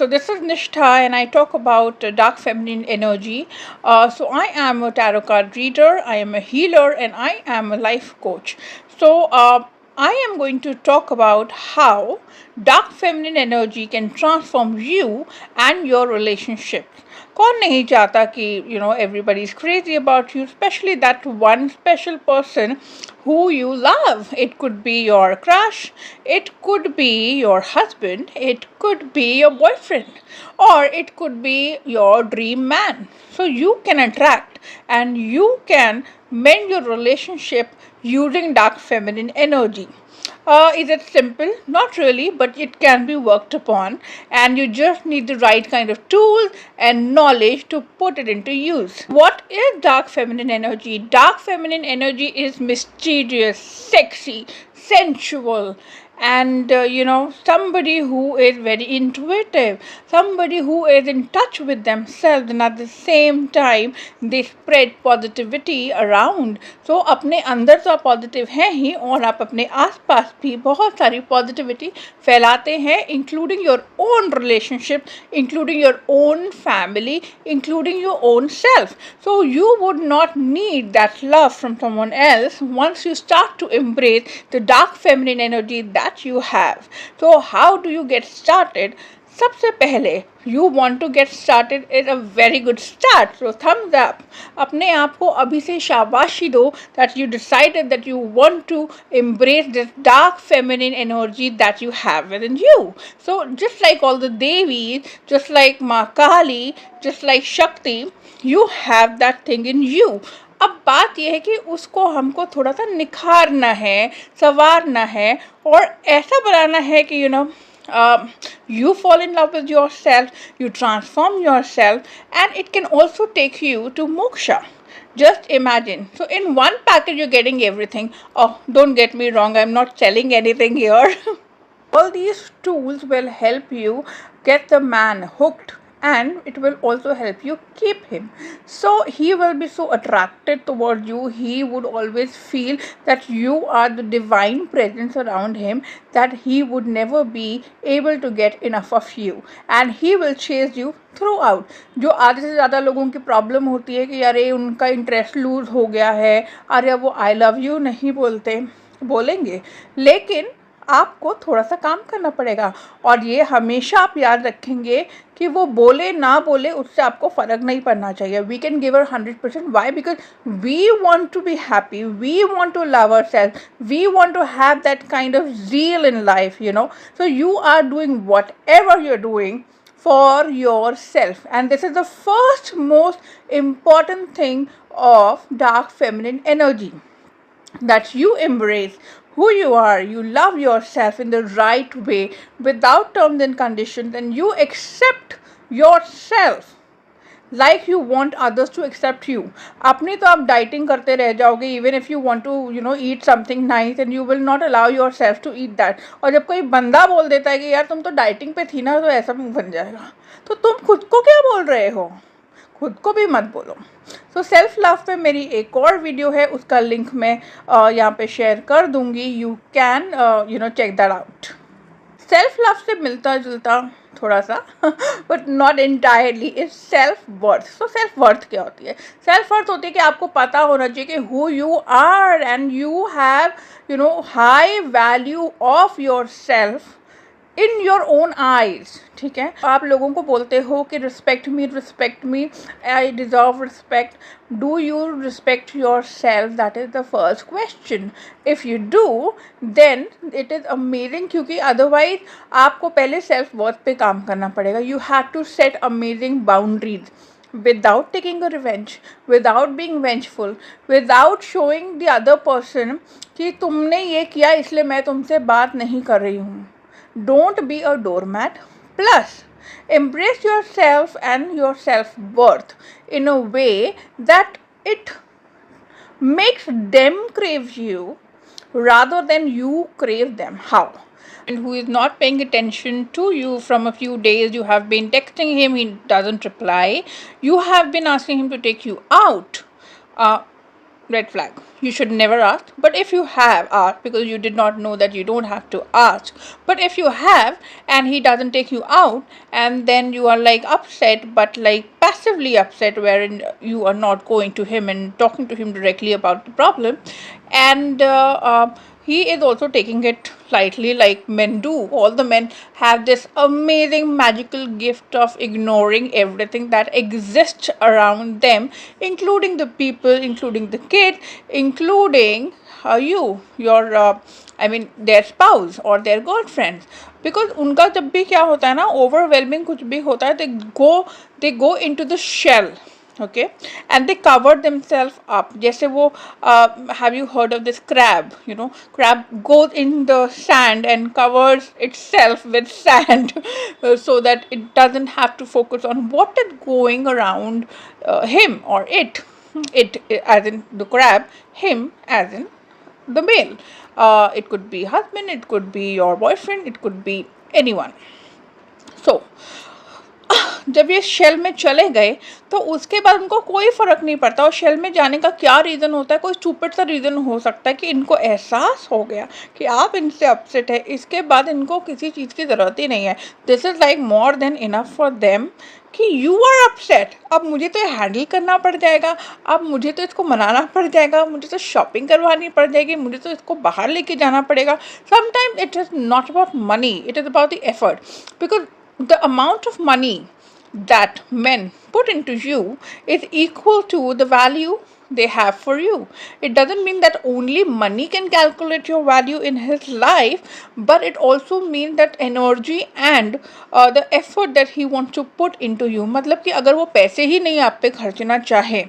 So this is Nishtha and I talk about dark feminine energy. So I am a tarot card reader, I am a healer, and I am a life coach. So I am going to talk about how dark feminine energy can transform you and your relationships. कौन नहीं चाहता कि everybody is crazy about you, especially that one special person who you love. It could be your crush, it could be your husband, it could be your boyfriend, or it could be your dream man. So you can attract and you can mend your relationship using dark feminine energy. Is it simple? Not really, but it can be worked upon, and you just need the right kind of tools and knowledge to put it into use. What is dark feminine energy? Dark feminine energy is mysterious, sexy, sensual, and somebody who is very intuitive, somebody who is in touch with themselves, and at the same time they spread positivity around. So अपने अंदर तो आप positive हैं ही, और आप अपने आसपास भी बहुत सारी पॉजिटिविटी फैलाते हैं, including your own relationship, including your own family, including your own self. So you would not need that love from someone else once you start to embrace the dark feminine energy that you have. So how do you get started? सबसे पहले you want to get started is a very good start. So thumbs up. अपने आप को अभी से शाबाशी दो that you decided that you want to embrace this dark feminine energy that you have within you. So just like all the Devis, just like Ma Kali, just like Shakti, you have that thing in you. अब बात यह है कि उसको हमको थोड़ा सा निखारना है, संवारना है, और ऐसा बनाना है कि you fall in love with yourself, you transform yourself, and it can also take you to moksha. Just imagine. So in one package you're getting everything. Oh, don't get me wrong, I'm not selling anything here. All these tools will help you get the man hooked, and it will also help you keep him. So he will be so attracted towards you. He would always feel that you are the divine presence around him, that he would never be able to get enough of you, and he will chase you through out. जो आधे से ज़्यादा लोगों की problem होती है कि अरे उनका इंटरेस्ट लूज हो गया है, अरे वो आई लव यू नहीं बोलते, बोलेंगे, लेकिन आपको थोड़ा सा काम करना पड़ेगा. और ये हमेशा आप याद रखेंगे कि वो बोले ना बोले उससे आपको फ़र्क नहीं पड़ना चाहिए. We can give our 100%. Why? Because we want to be happy, we want to love our self, we want to have that kind of zeal in life, So you are doing whatever you're doing for yourself, and this is the first most important thing of dark feminine energy, that you embrace who you are, you love yourself in the right way without terms and conditions, and you accept yourself like you want others to accept you. अपनी तो आप dieting करते रह जाओगे, even if you want to eat something nice, and you will not allow yourself to eat that. और जब कोई बंदा बोल देता है कि यार तुम तो डाइटिंग पे थी ना, तो ऐसा बन जाएगा, तो तुम खुद को क्या बोल रहे हो? खुद को भी मत बोलो. सो सेल्फ लव पे मेरी एक और वीडियो है, उसका लिंक मैं यहाँ पे शेयर कर दूँगी. You can check that out. Self love से मिलता जुलता थोड़ा सा but not entirely is self worth. So self worth क्या होती है? सेल्फ वर्थ होती है कि आपको पता होना चाहिए कि who you are, and you have high value of your self in your own eyes. ठीक है, आप लोगों को बोलते हो कि respect me, I deserve respect. Do you respect your self? That is the first question. If you do then it is amazing, क्योंकि otherwise आपको पहले सेल्फ वर्थ पे काम करना पड़ेगा. You have to set amazing boundaries without taking a revenge, without being vengeful, without showing the other person कि तुमने ये किया इसलिए मैं तुमसे बात नहीं कर रही हूँ. Don't be a doormat. Plus, embrace yourself and your self-worth in a way that it makes them crave you rather than you crave them. How? And who is not paying attention to you from a few days, you have been texting him, he doesn't reply, you have been asking him to take you out. red flag. You should never ask. But if you have asked because you did not know that you don't have to ask, but if you have and he doesn't take you out, and then you are like upset, but like passively upset, wherein you are not going to him and talking to him directly about the problem, and he is also taking it lightly like men do. All the men have this amazing magical gift of ignoring everything that exists around them, including the people, including the kid, including their spouse or their girlfriends. Because उनका जब भी क्या होता है ना, overwhelming कुछ भी होता है, they go into the shell. Okay, and they cover themselves up. जैसे वो have you heard of this crab? Crab goes in the sand and covers itself with sand so that it doesn't have to focus on what is going around him or it. It as in the crab, him as in the male. It could be husband, it could be your boyfriend, it could be anyone. So जब ये shell में चले गए तो उसके बाद उनको कोई फ़र्क नहीं पड़ता और शेल में जाने का क्या रीज़न होता है, कोई स्टूपिड सा रीज़न हो सकता है कि इनको एहसास हो गया कि आप इनसे अपसेट है, इसके बाद इनको किसी चीज़ की ज़रूरत ही नहीं है. This is like more than enough for them कि यू आर अपसेट. अब मुझे तो हैंडल करना पड़ जाएगा, अब मुझे तो इसको मनाना पड़ जाएगा, मुझे तो शॉपिंग करवानी पड़ जाएगी, मुझे तो इसको बाहर लेके जाना पड़ेगा. Sometimes it is not about money, it is about the effort. Because the amount of money that men put into you is equal to the value they have for you. It doesn't mean that only money can calculate your value in his life, but it also means that energy and the effort that he wants to put into you. मतलब कि अगर वो पैसे ही नहीं आप पे खर्चना चाहे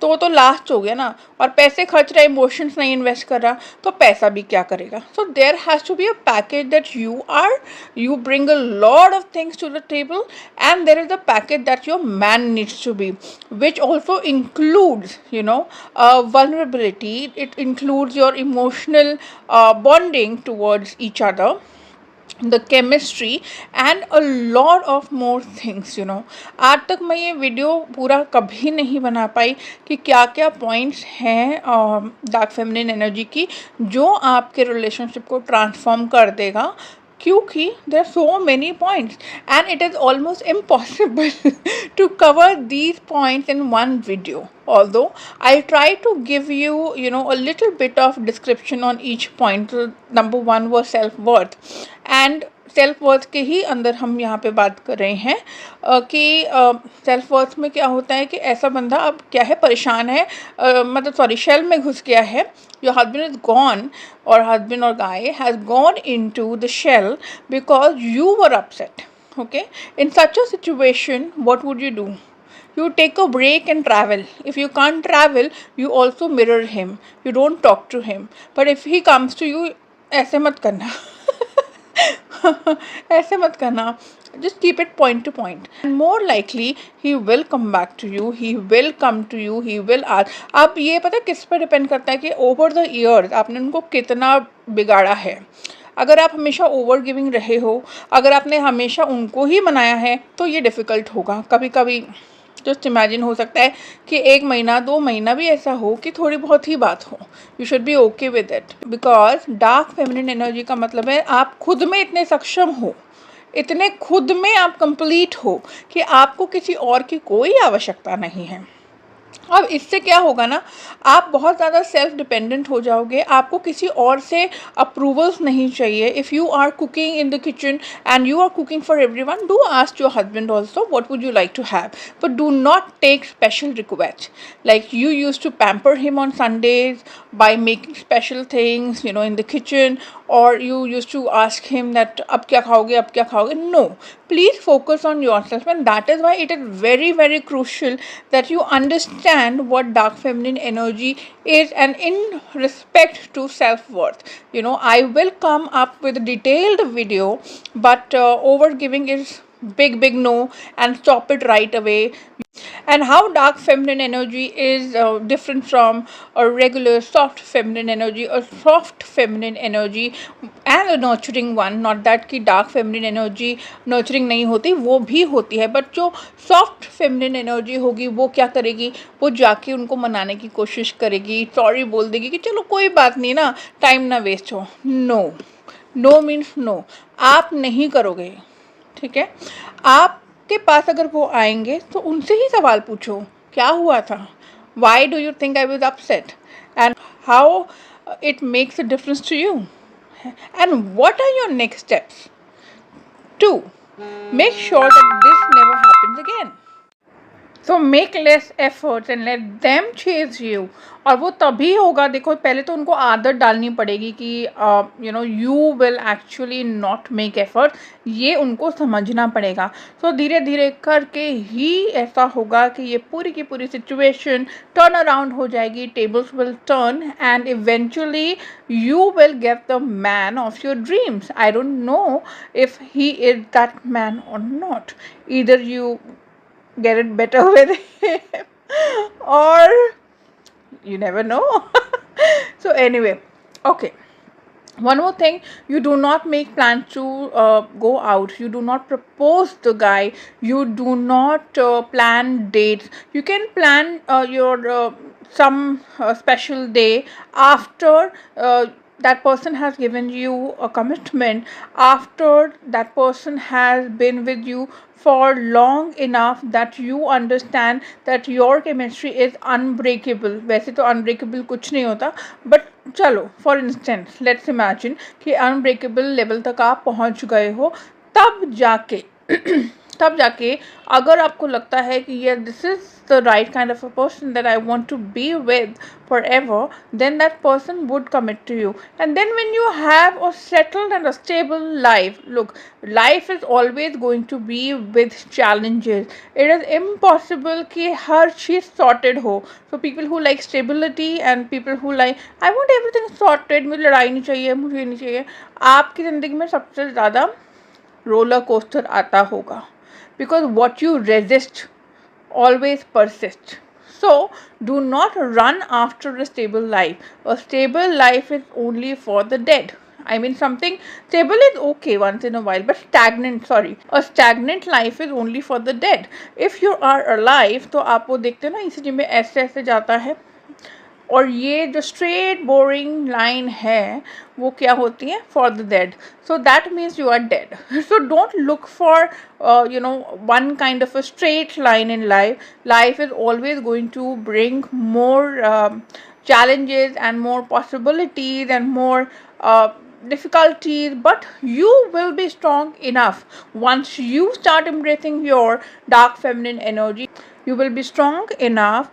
तो लास्ट हो गया ना. और पैसे खर्च रहा, इमोशंस नहीं इन्वेस्ट कर रहा, तो पैसा भी क्या करेगा. So there has to be a package that you bring a lot of things to the table, and there is a package that your man needs to be, which also includes vulnerability. It includes your emotional bonding towards each other, the chemistry and a lot of more things. आज तक मैं ये video पूरा कभी नहीं बना पाई कि क्या क्या पॉइंट्स हैं डार्क फेमिनिन एनर्जी की जो आपके रिलेशनशिप को ट्रांसफॉर्म कर देगा, क्योंकि there are so many points and it is almost impossible to cover these points in one video. Although I try to give you a little bit of description on each point. So, number one was self-worth, and self worth के ही अंदर हम यहाँ पे बात कर रहे हैं कि सेल्फ वर्थ में क्या होता है कि ऐसा बंदा अब क्या है, परेशान है, शेल में घुस गया है. योर हस्बैंड इज गॉन, और हस्बैंड और guy has gone into the shell because you were upset. Okay, in such a situation, what would you do? You take a break and travel. If you can't travel, you also mirror him. You don't talk to him. But if he comes to you, ऐसे मत करना. ऐसे मत करना. Just keep it point to point. And more likely, he will come back to you. He will come to you. He will ask. अब ये पता किस पर डिपेंड करता है कि over the years आपने उनको कितना बिगाड़ा है. अगर आप हमेशा ओवर गिविंग रहे हो, अगर आपने हमेशा उनको ही मनाया है, तो ये डिफ़िकल्ट होगा. कभी कभी जस्ट इमेजिन हो सकता है कि 1 महीना 2 महीना भी ऐसा हो कि थोड़ी बहुत ही बात हो. You should be okay with it, because dark feminine energy का मतलब है आप खुद में इतने सक्षम हो, इतने खुद में आप कंप्लीट हो कि आपको किसी और की कोई आवश्यकता नहीं है. अब इससे क्या होगा ना, आप बहुत ज़्यादा सेल्फ डिपेंडेंट हो जाओगे, आपको किसी और से अप्रूवल्स नहीं चाहिए. If you are cooking in the kitchen and you are cooking for everyone, do ask your husband also what would you like to have, but do not take special request. Like you used to pamper him on Sundays by making special things in the kitchen, or you used to ask him that ab kya khaoge. No, please focus on yourself, and that is why it is very very crucial that you understand what dark feminine energy is, and in respect to self-worth. I will come up with a detailed video, but over giving is big no and stop it right away. And how dark feminine energy is different from a regular soft feminine energy. A soft feminine energy and a nurturing one, not that कि dark feminine energy nurturing नहीं होती, वो भी होती है, but जो soft feminine energy होगी वो क्या करेगी, वो जाके उनको मनाने की कोशिश करेगी, सॉरी बोल देगी कि चलो कोई बात नहीं ना, टाइम ना वेस्ट हो. नो, नो मीन्स नो, आप नहीं करोगे. ठीक है, आपके पास अगर वो आएंगे तो उनसे ही सवाल पूछो, क्या हुआ था, why do you think I was upset, and how it makes a difference to you, and what are your next steps to make sure that this never happens again. So make less efforts and let them chase you. और वो तभी होगा, देखो पहले तो उनको आदत डालनी पड़ेगी कि you will actually not make effort, ये उनको समझना पड़ेगा. सो धीरे धीरे करके ही ऐसा होगा कि ये पूरी की पूरी सिचुएशन टर्न अराउंड हो जाएगी, tables will turn and eventually you will get the man of your dreams. I don't know if he is that man or not. Either you get it better with him or you never know. So anyway, okay, one more thing, you do not make plans to go out, you do not propose the guy, you do not plan dates. You can plan your some special day after that person has given you a commitment, after that person has been with you for long enough that you understand that your chemistry is unbreakable. वैसे तो unbreakable कुछ नहीं होता, but चलो for instance let's imagine कि unbreakable level तक आप पहुंच गए हो, तब जाके तब जाके अगर आपको लगता है कि ये this is the right kind of a person that I want to be with forever, then that person would commit to you. And then when you have a settled and a stable life, look, life is always going to be with challenges. It is impossible कि हर चीज़ sorted हो. So people who like stability and people who like I want everything sorted, मुझे लड़ाई नहीं चाहिए, मुझे ये नहीं चाहिए, आपकी ज़िंदगी में सबसे ज़्यादा रोलर कोस्टर आता होगा. Because what you resist always persists. So do not run after a stable life. A stable life is only for the dead. I mean, something stable is okay once in a while, but a stagnant life is only for the dead. If you are alive, तो आप वो देखते हो ना, इसी में ऐसे ऐसे जाता है, और ये जो स्ट्रेट बोरिंग लाइन है वो क्या होती है, for the dead. So that means you are dead. So don't look for one kind of a straight line in life. Life is always going to bring more challenges and more possibilities and more difficulties, but you will be strong enough once you start embracing your dark feminine energy. You will be strong enough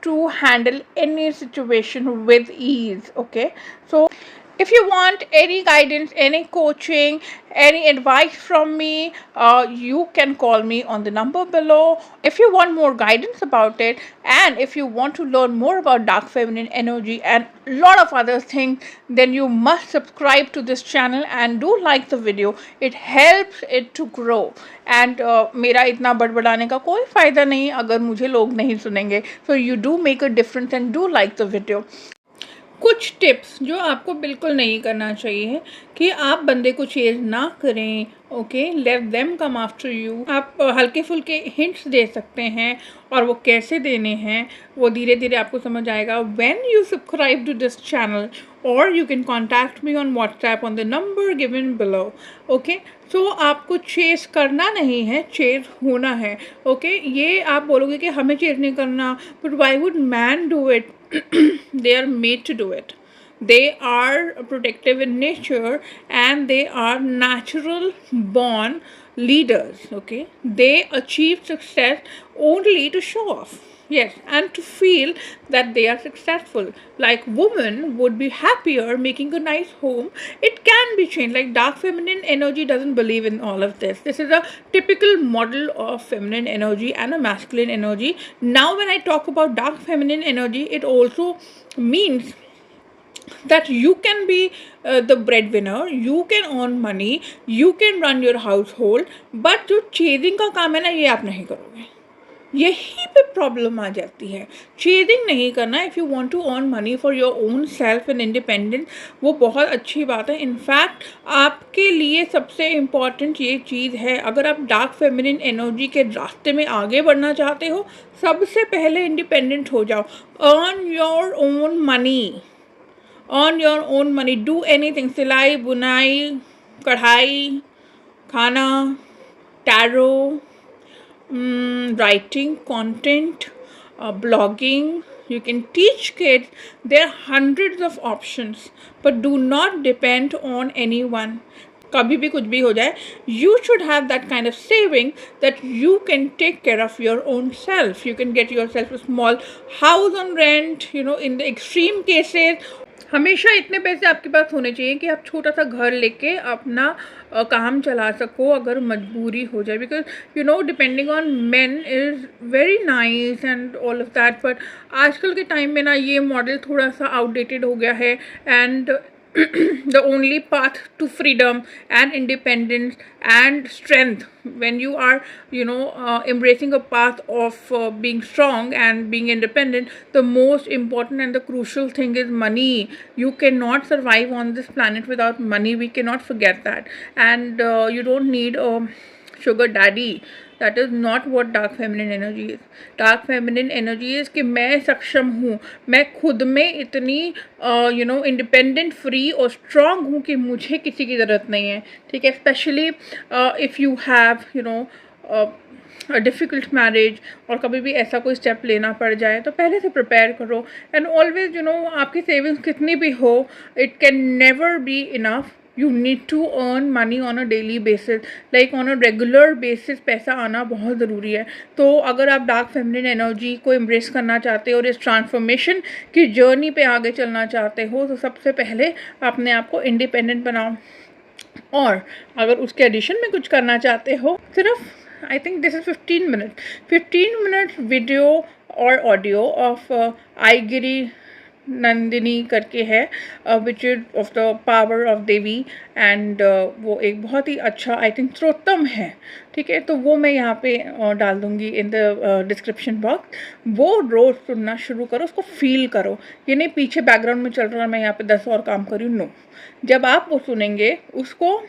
to handle any situation with ease. Okay, so if you want any guidance, any coaching, any advice from me, you can call me on the number below. If you want more guidance about it, and if you want to learn more about dark feminine energy and a lot of other things, then you must subscribe to this channel and do like the video. It helps it to grow. And मेरा इतना बड़बड़ाने का कोई फ़ायदा नहीं अगर मुझे लोग नहीं सुनेंगे. So you do make a difference and do like the video. कुछ टिप्स जो आपको बिल्कुल नहीं करना चाहिए कि आप बंदे को चेज ना करें. Okay, let them come after you. आप हल्के फुल्के हिंट्स दे सकते हैं, और वो कैसे देने हैं वो धीरे धीरे आपको समझ आएगा when you subscribe to this channel, और you can contact me on WhatsApp on the number given below. Okay, so आपको चेस करना नहीं है, चेस होना है. ओके, ये आप बोलोगे कि हमें चेस नहीं करना, but why would man do it? They are made to do it. They are protective in nature and they are natural born leaders. Okay, they achieve success only to show off. Yes, and to feel that they are successful. Like women would be happier making a nice home. It can be changed. Like dark feminine energy doesn't believe in all of this. This is a typical model of feminine energy and a masculine energy. Now when I talk about dark feminine energy, it also means that you can be the breadwinner, you can earn money, you can run your household, but जो chasing का काम है ना, ये आप नहीं करोगे। यही पे प्रॉब्लम आ जाती है। चेजिंग नहीं करना। If you want to earn money for your own self and independent, वो बहुत अच्छी बात है। इनफैक्ट आपके लिए सबसे इम्पॉर्टेंट ये चीज़ है, अगर आप डार्क फेमिनिन एनर्जी के रास्ते में आगे बढ़ना चाहते हो, सबसे पहले इंडिपेंडेंट हो जाओ। Earn your own money, earn your own money, do anything, सिलाई, बुनाई, कढ़ाई, खाना, tarot, writing content, blogging. You can teach kids. There are hundreds of options, but do not depend on anyone. कभी भी कुछ भी हो जाए, you should have that kind of saving that you can take care of your own self. You can get yourself a small house on rent, in the extreme cases. हमेशा इतने पैसे आपके पास होने चाहिए कि आप छोटा सा घर लेके अपना काम चला सको अगर मजबूरी हो जाए। Because depending on main is very nice and all of that, but आजकल के टाइम में ना ये मॉडल थोड़ा सा आउटडेटेड हो गया है। And the only path to freedom and independence and strength, when you are embracing a path of being strong and being independent, the most important and the crucial thing is money. You cannot survive on this planet without money. We cannot forget that. And you don't need a sugar daddy. That is not what dark feminine energy is. Dark feminine energy is कि मैं सक्षम हूँ, मैं खुद में इतनी independent, free और strong हूँ कि मुझे किसी की ज़रूरत नहीं है। ठीक है, specially if you have difficult marriage और कभी भी ऐसा कोई स्टेप लेना पड़ जाए तो पहले से प्रिपेयर करो। एंड ऑलवेज आपकी सेविंग्स कितनी भी हो, it can never be enough. You need to earn money on a daily basis, like on a regular basis पैसा आना बहुत ज़रूरी है। तो अगर आप डार्क फेमिनिन एनर्जी को एम्ब्रेस करना चाहते हो और इस ट्रांसफॉर्मेशन की जर्नी पे आगे चलना चाहते हो, तो सबसे पहले अपने आप को इंडिपेंडेंट बनाओ। और अगर उसके एडिशन में कुछ करना चाहते हो, सिर्फ I think this is 15 minute video और ऑडियो ऑफ आईगिरी नंदिनी करके है, which is of the power of Devi. And वो एक बहुत ही अच्छा आई थिंक स्रोतम है। ठीक है, तो वो मैं यहाँ पे डाल दूँगी इन द डिस्क्रिप्शन बॉक्स। वो रोज़ सुनना शुरू करो, उसको फील करो। ये नहीं पीछे बैकग्राउंड में चल रहा है, मैं यहाँ पे 10 और काम कर रही हूँ। नो, जब आप वो सुनेंगे उसको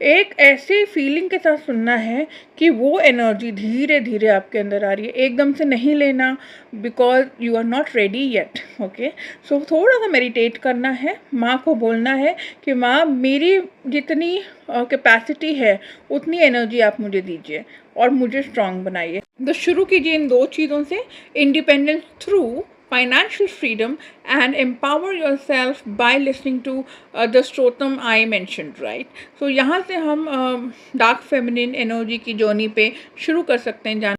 एक ऐसी फीलिंग के साथ सुनना है कि वो एनर्जी धीरे धीरे आपके अंदर आ रही है। एकदम से नहीं लेना, because you are not ready yet. Okay, so थोड़ा सा मेडिटेट करना है, माँ को बोलना है कि माँ मेरी जितनी कैपेसिटी है उतनी एनर्जी आप मुझे दीजिए और मुझे स्ट्रांग बनाइए। तो शुरू कीजिए इन 2 चीज़ों से, independence through financial freedom, and empower yourself by listening to the Stotam I mentioned, right? So यहाँ से हम डार्क फेमिनिन एनर्जी की जर्नी पे शुरू कर सकते हैं।